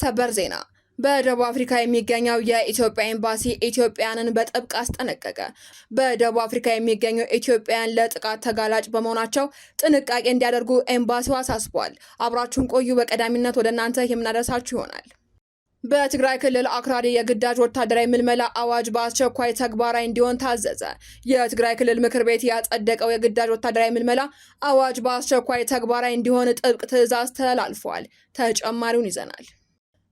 ሰበር ዜና በደቡብ አፍሪካ የሚገኘው የኢትዮጵያ ኤምባሲ ኢትዮጵያንን በጥብቅ አስጠነቀቀ። በደቡብ አፍሪካ የሚገኙ ኢትዮጵያውያን ለጥቃት ተጋላጭ በመሆናቸው ጥንቃቄ እንዲያደርጉ ኤምባሲው አሳስቧል። አብራችሁን ቆዩ። በቀዳሚነት ወደ እናንተ የምናደርሳችሁ ይሆናል። በትግራይ ክልል አክራሪ የግዳጅ ወታደራዊ ምልመላ አዋጅ በአስቸኳይ ተግባራዊ እንዲሆን ታዘዘ። የትግራይ ክልል ምክር ቤት ያጸደቀው የግዳጅ ወታደራዊ ምልመላ አዋጅ በአስቸኳይ ተግባራዊ እንዲሆን ጥብቅ ትዕዛዝ ተላልፏል። ተጨማሪውን ይዘናል።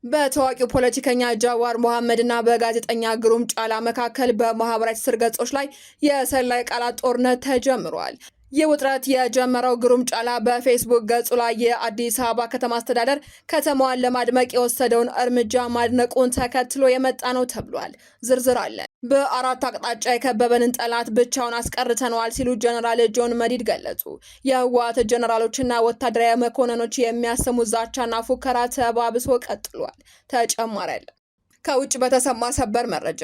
በታዋቂው ፖለቲከኛ ጃዋር መሐመድ እና በጋዜጠኛ ግሩም ጫላ መካከል በማህበራዊ ትስስር ገጾች ላይ የሰላይ ቃላት ጦርነት ተጀምሯል። የውጥረት የጀመረው ግሩም ጫላ በፌስቡክ ገጹ ላይ የአዲስ አበባ ከተማ አስተዳደር ከተማዋን ለማድመቅ የወሰደውን እርምጃ ማድነቁን ተከትሎ የመጣ ነው ተብሏል። ዝርዝር አለ። በአራት አቅጣጫ የከበበንን ጠላት ብቻውን አስቀርተነዋል ሲሉ ጀነራል ጆን መዲድ ገለጹ። የህወሓት ጀነራሎችና ወታደራዊ መኮንኖች የሚያሰሙት ዛቻና ፉከራ ተባብሶ ቀጥሏል። ተጨማሪ አለ። ከውጭ በተሰማ ሰበር መረጃ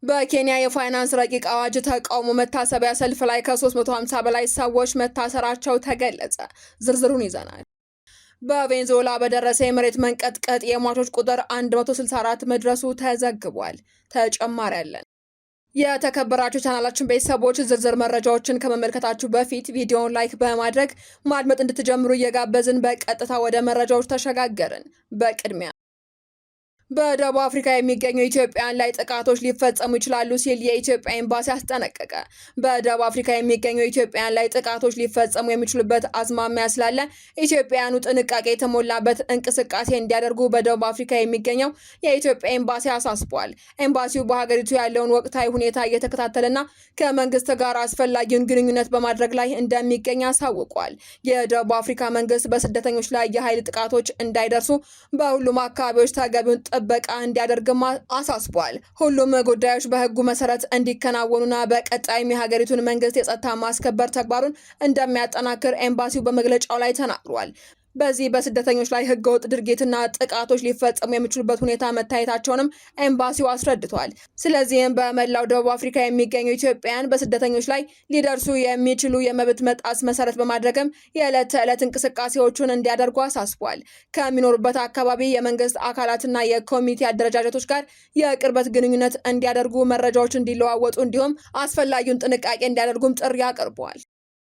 በኬንያ የፋይናንስ ረቂቅ አዋጅ ተቃውሞ መታሰቢያ ሰልፍ ላይ ከ350 በላይ ሰዎች መታሰራቸው ተገለጸ። ዝርዝሩን ይዘናል። በቬንዙዌላ በደረሰ የመሬት መንቀጥቀጥ የሟቾች ቁጥር 164 መድረሱ ተዘግቧል። ተጨማሪ አለን። የተከበራችሁ ቻናላችን ቤተሰቦች ዝርዝር መረጃዎችን ከመመልከታችሁ በፊት ቪዲዮውን ላይክ በማድረግ ማድመጥ እንድትጀምሩ እየጋበዝን በቀጥታ ወደ መረጃዎች ተሸጋገርን። በቅድሚያ በደቡብ አፍሪካ የሚገኙ ኢትዮጵያውያን ላይ ጥቃቶች ሊፈጸሙ ይችላሉ ሲል የኢትዮጵያ ኤምባሲ አስጠነቀቀ። በደቡብ አፍሪካ የሚገኙ ኢትዮጵያውያን ላይ ጥቃቶች ሊፈጸሙ የሚችሉበት አዝማሚያ ስላለ ኢትዮጵያውያኑ ጥንቃቄ የተሞላበት እንቅስቃሴ እንዲያደርጉ በደቡብ አፍሪካ የሚገኘው የኢትዮጵያ ኤምባሲ አሳስቧል። ኤምባሲው በሀገሪቱ ያለውን ወቅታዊ ሁኔታ እየተከታተለና ከመንግስት ጋር አስፈላጊውን ግንኙነት በማድረግ ላይ እንደሚገኝ አሳውቋል። የደቡብ አፍሪካ መንግስት በስደተኞች ላይ የኃይል ጥቃቶች እንዳይደርሱ በሁሉም አካባቢዎች ተገቢውን ጥበቃ እንዲያደርግም አሳስቧል። ሁሉም ጉዳዮች በህጉ መሰረት እንዲከናወኑና በቀጣይም የሀገሪቱን መንግስት የጸጥታ ማስከበር ተግባሩን እንደሚያጠናክር ኤምባሲው በመግለጫው ላይ ተናግሯል። በዚህ በስደተኞች ላይ ህገወጥ ድርጊትና ጥቃቶች ሊፈጸሙ የሚችሉበት ሁኔታ መታየታቸውንም ኤምባሲው አስረድቷል። ስለዚህም በመላው ደቡብ አፍሪካ የሚገኙ ኢትዮጵያውያን በስደተኞች ላይ ሊደርሱ የሚችሉ የመብት መጣስ መሰረት በማድረግም የዕለት ተዕለት እንቅስቃሴዎቹን እንዲያደርጉ አሳስቧል። ከሚኖሩበት አካባቢ የመንግስት አካላትና የኮሚቴ አደረጃጀቶች ጋር የቅርበት ግንኙነት እንዲያደርጉ፣ መረጃዎች እንዲለዋወጡ እንዲሁም አስፈላጊውን ጥንቃቄ እንዲያደርጉም ጥሪ አቅርበዋል።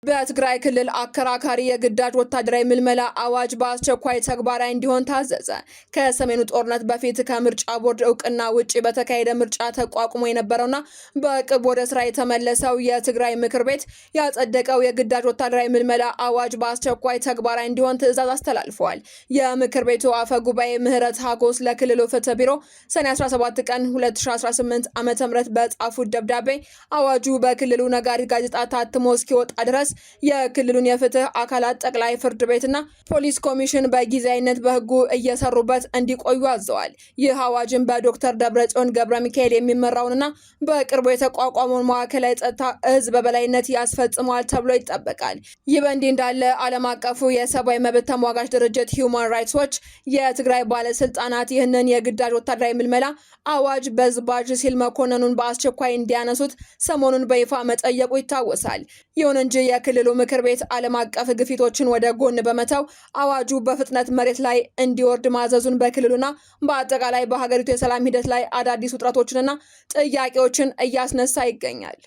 በትግራይ ክልል አከራካሪ የግዳጅ ወታደራዊ ምልመላ አዋጅ በአስቸኳይ ተግባራዊ እንዲሆን ታዘዘ። ከሰሜኑ ጦርነት በፊት ከምርጫ ቦርድ እውቅና ውጪ በተካሄደ ምርጫ ተቋቁሞ የነበረውና በቅርብ ወደ ስራ የተመለሰው የትግራይ ምክር ቤት ያጸደቀው የግዳጅ ወታደራዊ ምልመላ አዋጅ በአስቸኳይ ተግባራዊ እንዲሆን ትዕዛዝ አስተላልፈዋል። የምክር ቤቱ አፈ ጉባኤ ምህረት ሀጎስ ለክልሉ ፍትህ ቢሮ ሰኔ 17 ቀን 2018 ዓ.ም በጻፉት ደብዳቤ አዋጁ በክልሉ ነጋሪት ጋዜጣ ታትሞ እስኪወጣ ድረስ የክልሉን የፍትህ አካላት ጠቅላይ ፍርድ ቤትና ፖሊስ ኮሚሽን በጊዜያዊነት በህጉ እየሰሩበት እንዲቆዩ አዘዋል። ይህ አዋጅን በዶክተር ደብረጽዮን ገብረ ሚካኤል የሚመራውንና በቅርቡ የተቋቋመውን ማዕከላዊ ጸጥታ እዝ በበላይነት ያስፈጽመዋል ተብሎ ይጠበቃል። ይህ በእንዲህ እንዳለ ዓለም አቀፉ የሰብአዊ መብት ተሟጋች ድርጅት ሂውማን ራይትስ ዎች የትግራይ ባለስልጣናት ይህንን የግዳጅ ወታደራዊ ምልመላ አዋጅ በዝባዥ ሲል መኮንኑን በአስቸኳይ እንዲያነሱት ሰሞኑን በይፋ መጠየቁ ይታወሳል። ይሁን እንጂ የክልሉ ምክር ቤት ዓለም አቀፍ ግፊቶችን ወደ ጎን በመተው አዋጁ በፍጥነት መሬት ላይ እንዲወርድ ማዘዙን በክልሉና በአጠቃላይ በሀገሪቱ የሰላም ሂደት ላይ አዳዲስ ውጥረቶችንና ጥያቄዎችን እያስነሳ ይገኛል።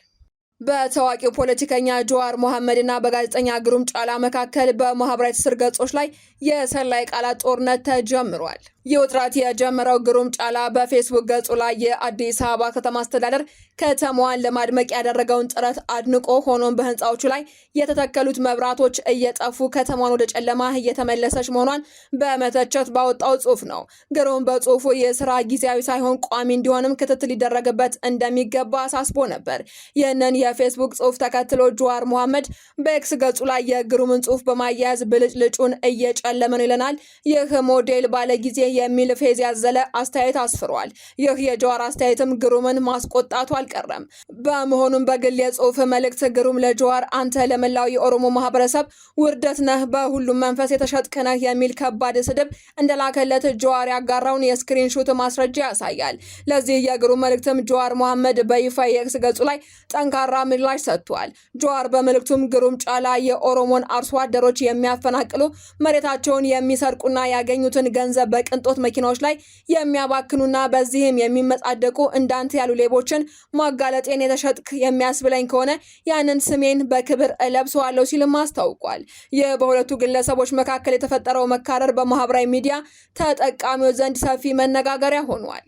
በታዋቂው ፖለቲከኛ ጃዋር መሐመድ እና በጋዜጠኛ ግሩም ጫላ መካከል በማህበራዊ ትስስር ገጾች ላይ የሰላይ ቃላት ጦርነት ተጀምሯል። የውጥረት የጀመረው ግሩም ጫላ በፌስቡክ ገጹ ላይ የአዲስ አበባ ከተማ አስተዳደር ከተማዋን ለማድመቅ ያደረገውን ጥረት አድንቆ፣ ሆኖም በህንፃዎቹ ላይ የተተከሉት መብራቶች እየጠፉ ከተማዋን ወደ ጨለማ እየተመለሰች መሆኗን በመተቸት ባወጣው ጽሁፍ ነው። ግሩም በጽሁፉ የስራ ጊዜያዊ ሳይሆን ቋሚ እንዲሆንም ክትትል ሊደረግበት እንደሚገባ አሳስቦ ነበር። ይህንን የፌስቡክ ጽሑፍ ተከትሎ ጀዋር መሐመድ በኤክስ ገጹ ላይ የግሩምን ጽሑፍ በማያያዝ ብልጭልጩን እየጨለመ ነው ይለናል። ይህ ሞዴል ባለጊዜ የሚል ፌዝ ያዘለ አስተያየት አስፍሯል። ይህ የጀዋር አስተያየትም ግሩምን ማስቆጣቱ አልቀረም። በመሆኑም በግል የጽሑፍ መልእክት ግሩም ለጀዋር አንተ ለመላው የኦሮሞ ማህበረሰብ ውርደት ነህ፣ በሁሉም መንፈስ የተሸጥክ ነህ የሚል ከባድ ስድብ እንደላከለት ጀዋር ያጋራውን የስክሪንሾት ማስረጃ ያሳያል። ለዚህ የግሩም መልእክትም ጀዋር መሐመድ በይፋ የኤክስ ገጹ ላይ ጠንካራ ምላሽ ሰጥቷል። ጀዋር በመልእክቱም ግሩም ጫላ የኦሮሞን አርሶ አደሮች የሚያፈናቅሉ መሬታቸውን የሚሰርቁና ያገኙትን ገንዘብ በቅንጦት መኪናዎች ላይ የሚያባክኑና በዚህም የሚመጻደቁ እንዳንተ ያሉ ሌቦችን ማጋለጤን የተሸጥክ የሚያስብለኝ ከሆነ ያንን ስሜን በክብር እለብሰዋለሁ ሲልም አስታውቋል። ይህ በሁለቱ ግለሰቦች መካከል የተፈጠረው መካረር በማህበራዊ ሚዲያ ተጠቃሚዎች ዘንድ ሰፊ መነጋገሪያ ሆኗል።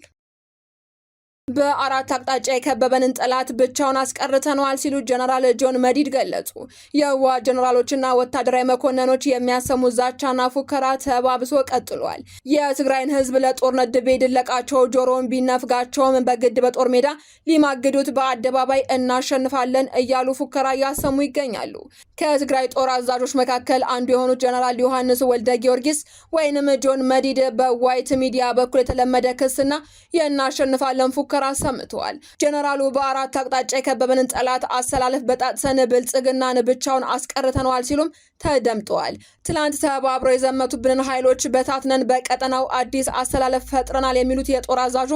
በአራት አቅጣጫ የከበበንን ጠላት ብቻውን አስቀርተነዋል ሲሉ ጀነራል ጆን መዲድ ገለጹ። የህወሓት ጀነራሎችና ወታደራዊ መኮንኖች የሚያሰሙት ዛቻና ፉከራ ተባብሶ ቀጥሏል። የትግራይን ህዝብ ለጦርነት ድቤ ድለቃቸው ጆሮውን ቢነፍጋቸውም በግድ በጦር ሜዳ ሊማግዱት በአደባባይ እናሸንፋለን እያሉ ፉከራ እያሰሙ ይገኛሉ። ከትግራይ ጦር አዛዦች መካከል አንዱ የሆኑት ጀነራል ዮሐንስ ወልደ ጊዮርጊስ ወይንም ጆን መዲድ በዋይት ሚዲያ በኩል የተለመደ ክስና የእናሸንፋለን ፉከራ አሰምተዋል። ጀነራሉ በአራት አቅጣጫ የከበበንን ጠላት አሰላለፍ በጣጥሰን ብልጽግናን ብቻውን አስቀርተነዋል ሲሉም ተደምጠዋል። ትላንት ተባብረው የዘመቱብንን ኃይሎች በታትነን በቀጠናው አዲስ አሰላለፍ ፈጥረናል የሚሉት የጦር አዛዡ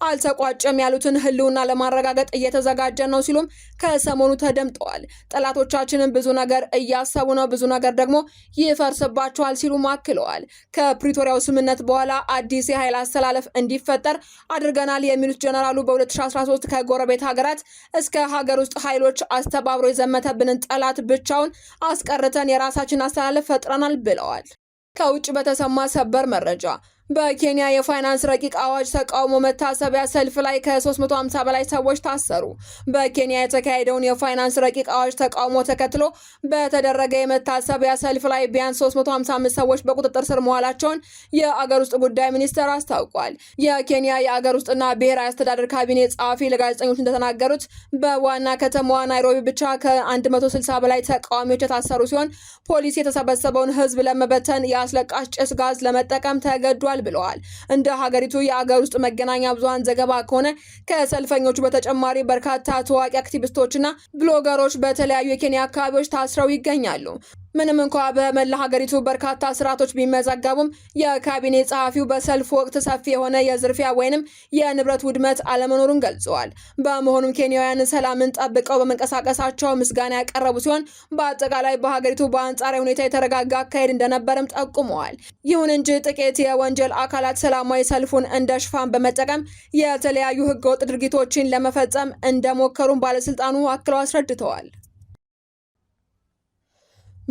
አልተቋጨም ያሉትን ህልውና ለማረጋገጥ እየተዘጋጀ ነው ሲሉም ከሰሞኑ ተደምጠዋል። ጠላቶቻችንን ብዙ ነገር እያሰቡ ነው፣ ብዙ ነገር ደግሞ ይፈርስባቸዋል ሲሉም አክለዋል። ከፕሪቶሪያው ስምምነት በኋላ አዲስ የኃይል አሰላለፍ እንዲፈጠር አድርገናል የሚሉት ጀነራሉ በ2013 ከጎረቤት ሀገራት እስከ ሀገር ውስጥ ኃይሎች አስተባብሮ የዘመተብንን ጠላት ብቻውን አስቀርተን የራሳችን አስተላለፍ ፈጥረናል ብለዋል። ከውጭ በተሰማ ሰበር መረጃ በኬንያ የፋይናንስ ረቂቅ አዋጅ ተቃውሞ መታሰቢያ ሰልፍ ላይ ከ350 በላይ ሰዎች ታሰሩ። በኬንያ የተካሄደውን የፋይናንስ ረቂቅ አዋጅ ተቃውሞ ተከትሎ በተደረገ የመታሰቢያ ሰልፍ ላይ ቢያንስ 355 ሰዎች በቁጥጥር ስር መዋላቸውን የአገር ውስጥ ጉዳይ ሚኒስቴር አስታውቋል። የኬንያ የአገር ውስጥና ብሔራዊ አስተዳደር ካቢኔ ጸሐፊ ለጋዜጠኞች እንደተናገሩት በዋና ከተማዋ ናይሮቢ ብቻ ከ160 በላይ ተቃዋሚዎች የታሰሩ ሲሆን ፖሊስ የተሰበሰበውን ሕዝብ ለመበተን የአስለቃሽ ጭስ ጋዝ ለመጠቀም ተገዷል ብለዋል። እንደ ሀገሪቱ የአገር ውስጥ መገናኛ ብዙሃን ዘገባ ከሆነ ከሰልፈኞቹ በተጨማሪ በርካታ ታዋቂ አክቲቪስቶችና ብሎገሮች በተለያዩ የኬንያ አካባቢዎች ታስረው ይገኛሉ። ምንም እንኳ በመላ ሀገሪቱ በርካታ ስርዓቶች ቢመዘገቡም የካቢኔ ጸሐፊው በሰልፍ ወቅት ሰፊ የሆነ የዝርፊያ ወይንም የንብረት ውድመት አለመኖሩን ገልጸዋል። በመሆኑም ኬንያውያን ሰላምን ጠብቀው በመንቀሳቀሳቸው ምስጋና ያቀረቡ ሲሆን በአጠቃላይ በሀገሪቱ በአንጻራዊ ሁኔታ የተረጋጋ አካሄድ እንደነበረም ጠቁመዋል። ይሁን እንጂ ጥቂት የወንጀል አካላት ሰላማዊ ሰልፉን እንደ ሽፋን በመጠቀም የተለያዩ ህገወጥ ድርጊቶችን ለመፈጸም እንደሞከሩም ባለስልጣኑ አክለው አስረድተዋል።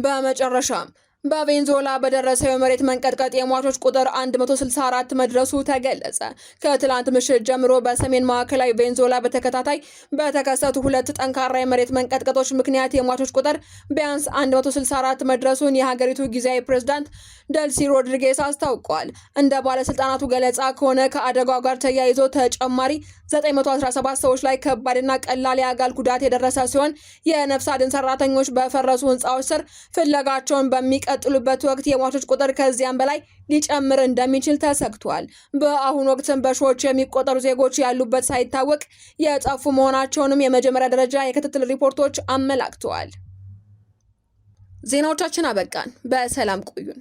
በመጨረሻም በቬንዙዌላ በደረሰው የመሬት መንቀጥቀጥ የሟቾች ቁጥር 164 መድረሱ ተገለጸ። ከትላንት ምሽት ጀምሮ በሰሜን ማዕከላዊ ቬንዙዌላ በተከታታይ በተከሰቱ ሁለት ጠንካራ የመሬት መንቀጥቀጦች ምክንያት የሟቾች ቁጥር ቢያንስ 164 መድረሱን የሀገሪቱ ጊዜያዊ ፕሬዝዳንት ደልሲ ሮድሪጌስ አስታውቀዋል። እንደ ባለስልጣናቱ ገለጻ ከሆነ ከአደጋው ጋር ተያይዞ ተጨማሪ 917 ሰዎች ላይ ከባድና ቀላል የአካል ጉዳት የደረሰ ሲሆን የነፍስ አድን ሰራተኞች በፈረሱ ህንፃዎች ስር ፍለጋቸውን በሚቀጥሉበት ወቅት የሟቾች ቁጥር ከዚያም በላይ ሊጨምር እንደሚችል ተሰግቷል። በአሁኑ ወቅትም በሺዎች የሚቆጠሩ ዜጎች ያሉበት ሳይታወቅ የጠፉ መሆናቸውንም የመጀመሪያ ደረጃ የክትትል ሪፖርቶች አመላክተዋል። ዜናዎቻችን አበቃን። በሰላም ቆዩን።